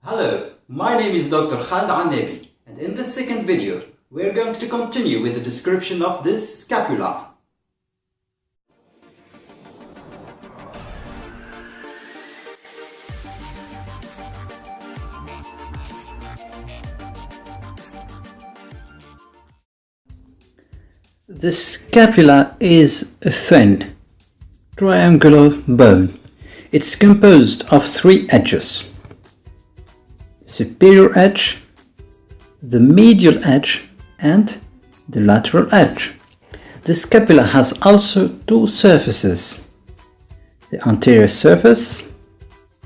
Hello, my name is Dr. Khaled Annabi, and in this second video, we are going to continue with the description of this scapula. The scapula is a thin, triangular bone. It's composed of three edges: superior edge, the medial edge, and the lateral edge. The scapula has also two surfaces: the anterior surface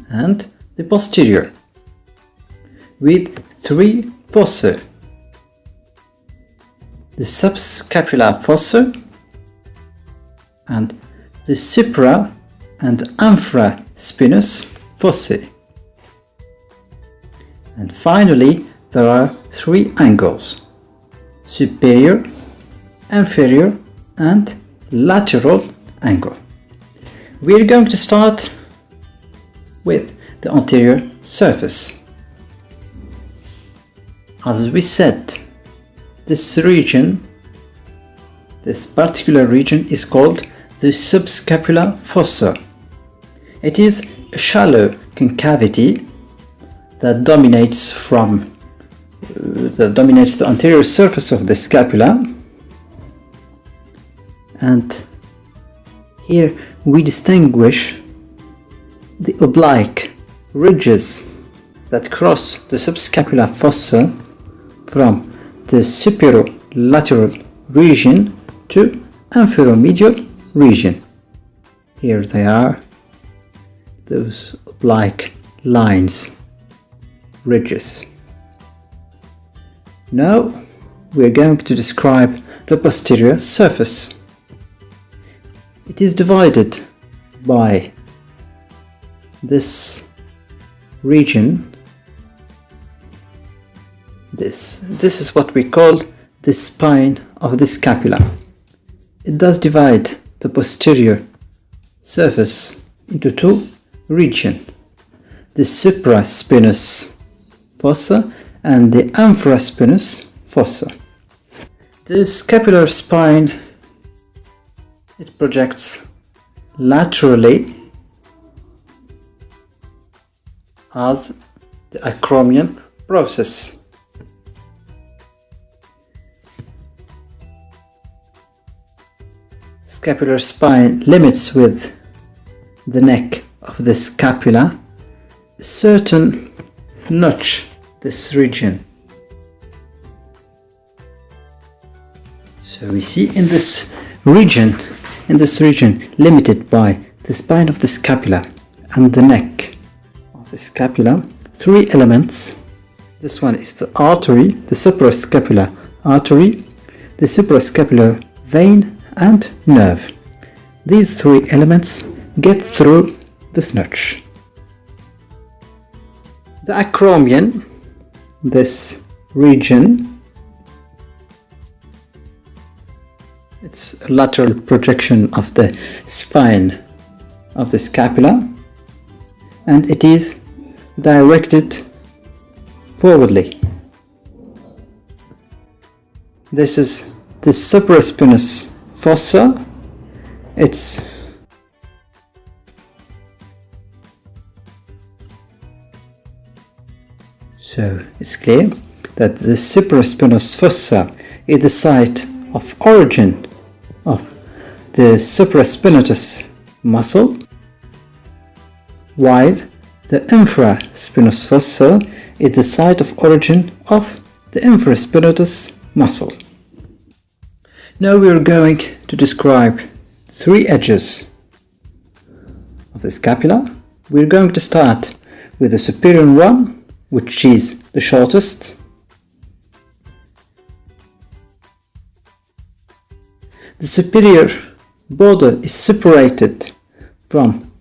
and the posterior, with three fossa: the subscapular fossa and the supra and infraspinous fossae. And finally, there are three angles: superior, inferior, and lateral angle. We are going to start with the anterior surface. As we said, this particular region is called the subscapular fossa. It is a shallow concavity that dominates the anterior surface of the scapula, and here we distinguish the oblique ridges that cross the subscapular fossa from the superolateral region to inferomedial region. Here they are, those oblique lines, ridges. Now we are going to describe the posterior surface. It is divided by this region. This is what we call the spine of the scapula. It does divide the posterior surface into two regions: the supraspinous fossa and the infraspinous fossa. The scapular spine, it projects laterally as the acromion process. Scapular spine limits with the neck of the scapula a certain notch, this region. So we see in this region limited by the spine of the scapula and the neck of the scapula, three elements. This one is the artery, the suprascapular artery, the suprascapular vein, and nerve. These three elements get through this notch. The acromion, this region, it's a lateral projection of the spine of the scapula, and it is directed forwardly. This is the supraspinous fossa. So it's clear that the supraspinous fossa is the site of origin of the supraspinatus muscle, while the infraspinous fossa is the site of origin of the infraspinatus muscle. Now we are going to describe three edges of the scapula. We are going to start with the superior one, which is the shortest. The superior border is separated from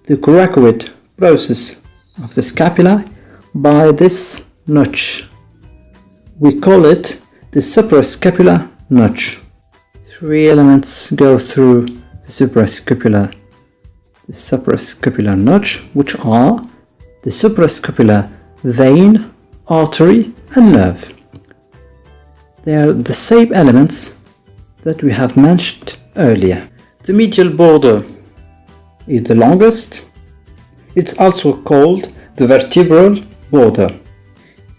the coracoid process of the scapula by this notch. We call it the suprascapular notch. Three elements go through the suprascapular notch, which are the suprascapular vein, artery and nerve. They are the same elements that we have mentioned earlier. The medial border is the longest. It's also called the vertebral border.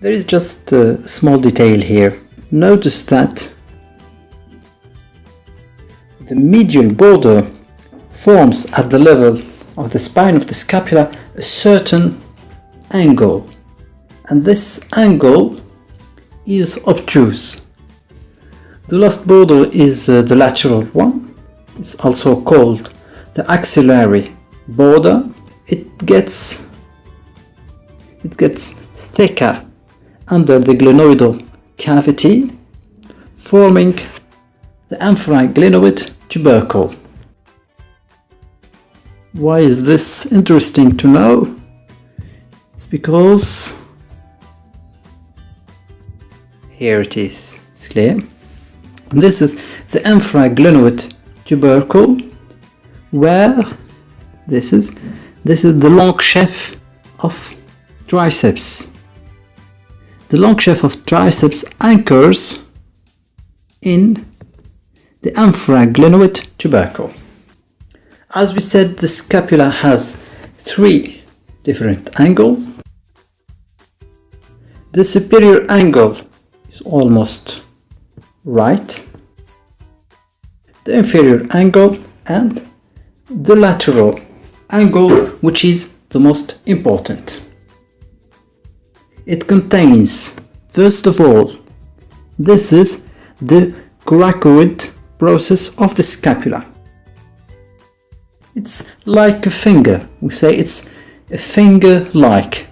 There is just a small detail here. Notice that the medial border forms at the level of the spine of the scapula a certain angle, and this angle is obtuse. The last border is the lateral one. It's also called the axillary border. It gets thicker under the glenoidal cavity, forming the amphiglenoid tubercle. Why is this interesting to know? It's because here it is. It's clear. This is the amphiglenoid tubercle, where this is the long sheath of triceps. The long sheath of triceps anchors in the amphiglenoid tubercle. As we said, the scapula has three different angles. The superior angle is almost right, the inferior angle, and the lateral angle, which is the most important. It contains, first of all, this is the coracoid process of the scapula. It's like a finger. We say it's a finger like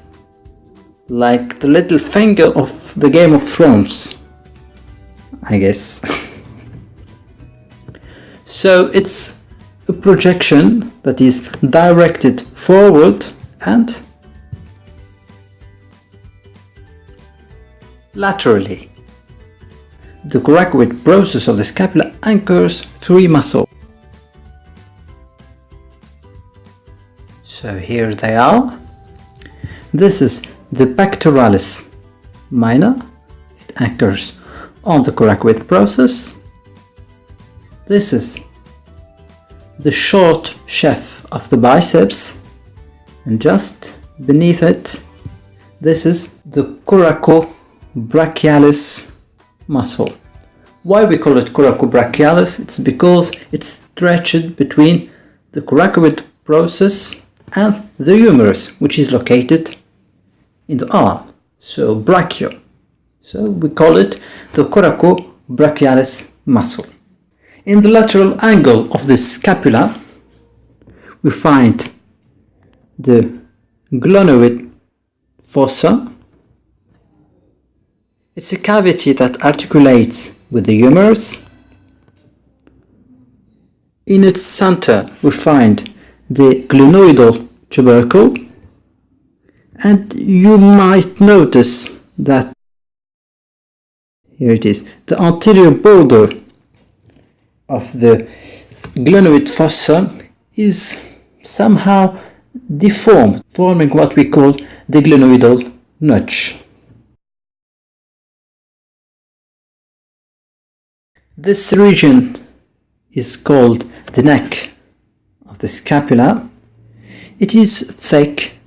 the little finger of the Game of Thrones, I guess. So it's a projection that is directed forward and laterally. The coracoid process of the scapula anchors three muscles. So here they are. This is the pectoralis minor. It anchors on the coracoid process. This is the short sheath of the biceps, and just beneath it, this is the coracobrachialis muscle. Why we call it coracobrachialis? It's because it's stretched between the coracoid process and the humerus, which is located in the arm, so brachio. So we call it the coracobrachialis muscle. In the lateral angle of the scapula, we find the glenoid fossa. It's a cavity that articulates with the humerus. In its center, we find the glenoidal tubercle, and you might notice that here it is, the anterior border of the glenoid fossa is somehow deformed, forming what we call the glenoidal notch. This region is called the neck of the scapula. It is thick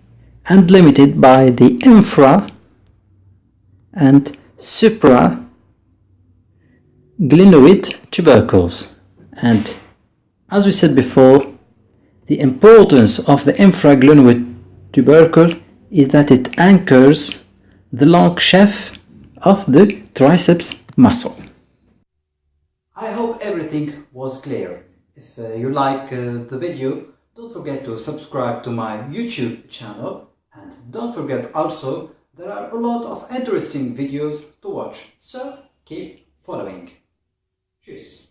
and limited by the infra and supraglenoid tubercles. And as we said before, the importance of the infraglenoid tubercle is that it anchors the long sheath of the triceps muscle. I hope everything was clear. If you like the video, don't forget to subscribe to my YouTube channel, and don't forget also there are a lot of interesting videos to watch, so keep following. Tschüss.